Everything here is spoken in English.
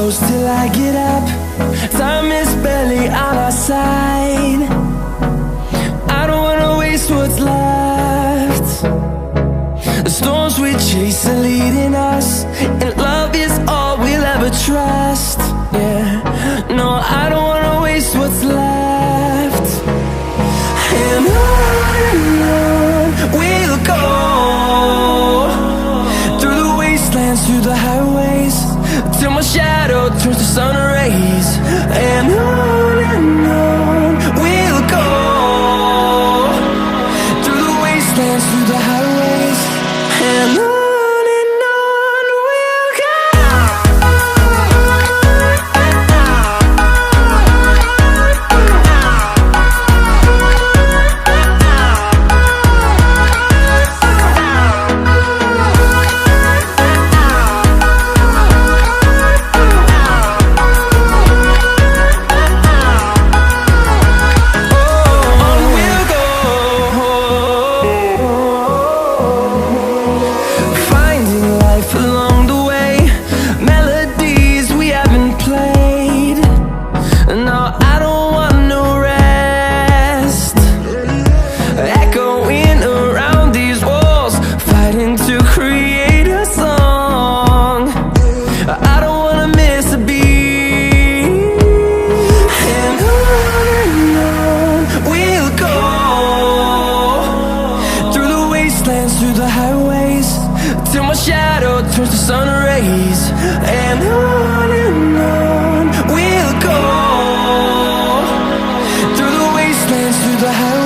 close till I get up. Time is barely on our side. I don't wanna waste what's left. The storms we chase are leading us, and love is all we'll ever trust. Yeah, no, I don't wanna waste what's left. And on we'll go, through the wastelands, through the highways, till my shadow turns to sun rays. And on we'll go, through the wastelands, through the highways, and on we'll go. Through the highways, till my shadow turns to sun rays. And on we'll go, through the wastelands, through the highways.